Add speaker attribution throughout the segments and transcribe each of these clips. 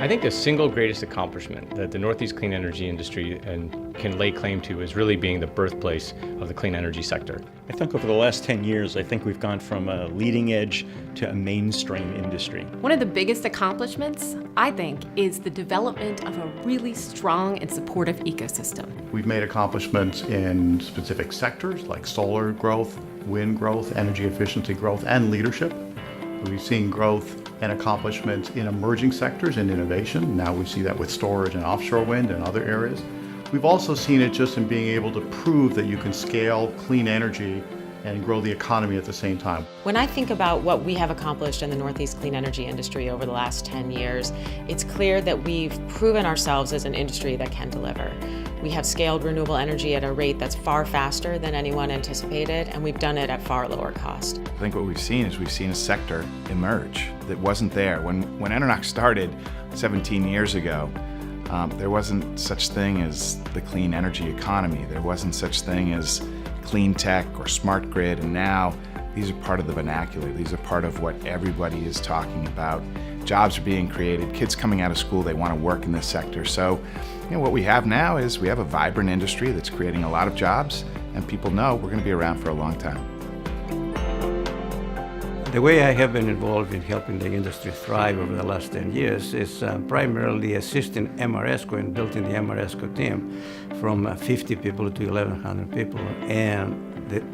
Speaker 1: I think the single greatest accomplishment that the Northeast clean energy industry can lay claim to is really being the birthplace of the clean energy sector.
Speaker 2: I think over the last 10 years, I think we've gone from a leading edge to a mainstream industry.
Speaker 3: One of the biggest accomplishments, I think, is the development of a really strong and supportive ecosystem.
Speaker 4: We've made accomplishments in specific sectors like solar growth, wind growth, energy efficiency growth, and leadership. We've seen growth and accomplishments in emerging sectors and innovation. Now we see that with storage and offshore wind and other areas. We've also seen it just in being able to prove that you can scale clean energy and grow the economy at the same time.
Speaker 5: When I think about what we have accomplished in the Northeast clean energy industry over the last 10 years, it's clear that we've proven ourselves as an industry that can deliver. We have scaled renewable energy at a rate that's far faster than anyone anticipated, and we've done it at far lower cost.
Speaker 6: I think what we've seen is we've seen a sector emerge that wasn't there. When NECEC started 17 years ago, there wasn't such thing as the clean energy economy. There wasn't such thing as clean tech or smart grid, and now these are part of the vernacular. These are part of what everybody is talking about. Jobs are being created, kids coming out of school, they want to work in this sector. So, what we have now is we have a vibrant industry that's creating a lot of jobs, and people know we're going to be around for a long time.
Speaker 7: The way I have been involved in helping the industry thrive over the last 10 years is primarily assisting Ameresco and building the Ameresco team from 50 people to 1,100 people, and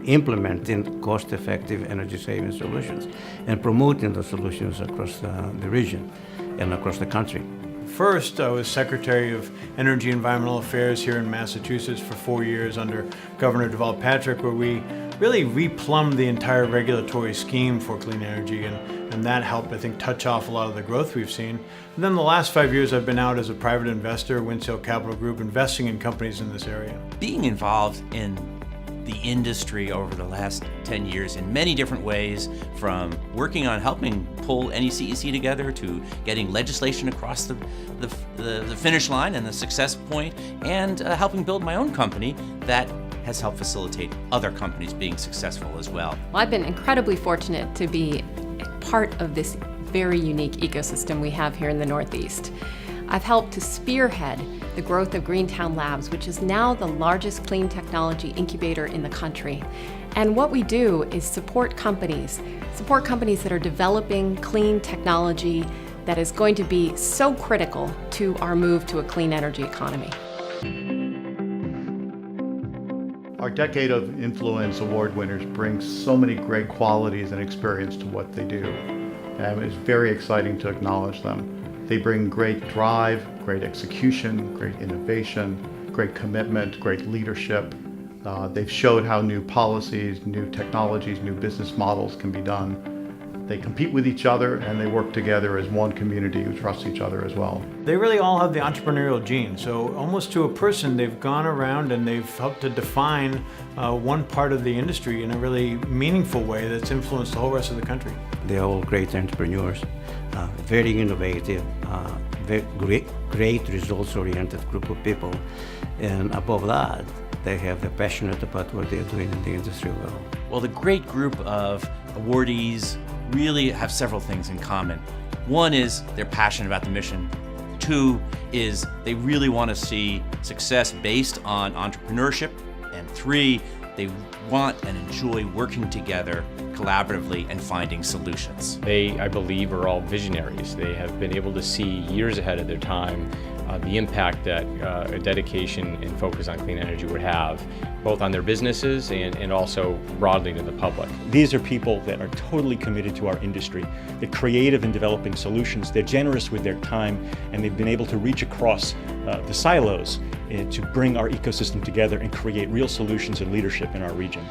Speaker 7: implementing cost-effective energy-saving solutions and promoting those solutions across the region and across the country.
Speaker 8: First, I was Secretary of Energy and Environmental Affairs here in Massachusetts for 4 years under Governor Deval Patrick, where we really replumbed the entire regulatory scheme for clean energy, and that helped, I think, touch off a lot of the growth we've seen. And then the last 5 years, I've been out as a private investor, Winsale Capital Group, investing in companies in this area.
Speaker 9: Being involved in the industry over the last 10 years in many different ways, from working on helping pull NECEC together to getting legislation across the finish line and the success point, and helping build my own company that has helped facilitate other companies being successful as well.
Speaker 3: Well, I've been incredibly fortunate to be part of this very unique ecosystem we have here in the Northeast. I've helped to spearhead the growth of Greentown Labs, which is now the largest clean technology incubator in the country. And what we do is support companies that are developing clean technology that is going to be so critical to our move to a clean energy economy.
Speaker 4: Our Decade of Influence award winners bring so many great qualities and experience to what they do, and it's very exciting to acknowledge them. They bring great drive, great execution, great innovation, great commitment, great leadership. They've showed how new policies, new technologies, new business models can be done. They compete with each other, and they work together as one community who trusts each other as well.
Speaker 8: They really all have the entrepreneurial gene. So almost to a person, they've gone around and they've helped to define one part of the industry in a really meaningful way that's influenced the whole rest of the country.
Speaker 7: They're all great entrepreneurs, very innovative, great results-oriented group of people. And above that, they have the passionate about what they're doing in the industry well.
Speaker 9: Well, the great group of awardees really have several things in common. One is they're passionate about the mission. Two is they really want to see success based on entrepreneurship. And three, they want and enjoy working together collaboratively and finding solutions.
Speaker 1: They, I believe, are all visionaries. They have been able to see years ahead of their time the impact that a dedication and focus on clean energy would have, both on their businesses and also broadly to the public.
Speaker 2: These are people that are totally committed to our industry. They're creative in developing solutions, they're generous with their time, and they've been able to reach across the silos to bring our ecosystem together and create real solutions and leadership in our region.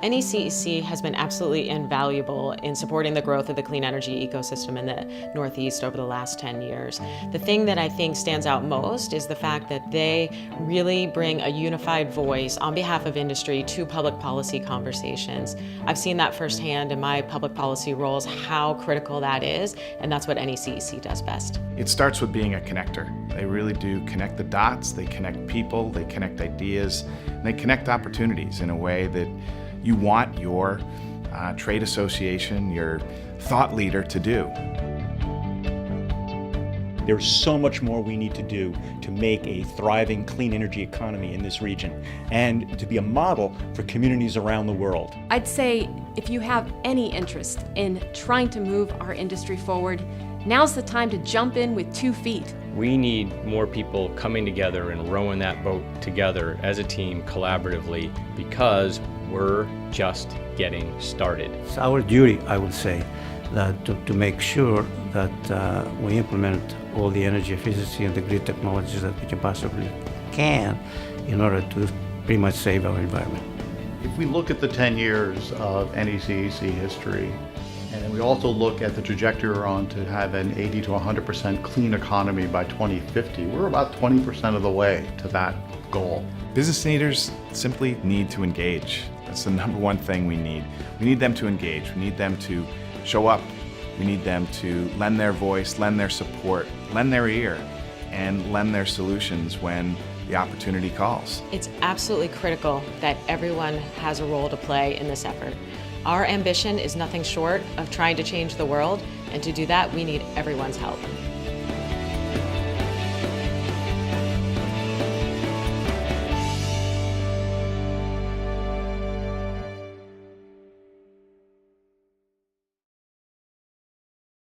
Speaker 5: NECEC has been absolutely invaluable in supporting the growth of the clean energy ecosystem in the Northeast over the last 10 years. The thing that I think stands out most is the fact that they really bring a unified voice on behalf of industry to public policy conversations. I've seen that firsthand in my public policy roles, how critical that is, and that's what NECEC does best.
Speaker 6: It starts with being a connector. They really do connect the dots, they connect people, they connect ideas, and they connect opportunities in a way that you want your trade association, your thought leader to do.
Speaker 2: There's so much more we need to do to make a thriving clean energy economy in this region and to be a model for communities around the world.
Speaker 3: I'd say if you have any interest in trying to move our industry forward, now's the time to jump in with 2 feet.
Speaker 1: We need more people coming together and rowing that boat together as a team collaboratively because we're just getting started.
Speaker 7: It's our duty, I would say, that to make sure that we implement all the energy efficiency and the grid technologies that we can possibly can in order to pretty much save our environment.
Speaker 4: If we look at the 10 years of NECEC history, and we also look at the trajectory we're on to have an 80 to 100% clean economy by 2050, we're about 20% of the way to that goal.
Speaker 6: Business leaders simply need to engage. That's the number one thing we need. We need them to engage. We need them to show up. We need them to lend their voice, lend their support, lend their ear, and lend their solutions when the opportunity calls.
Speaker 5: It's absolutely critical that everyone has a role to play in this effort. Our ambition is nothing short of trying to change the world, and to do that, we need everyone's help.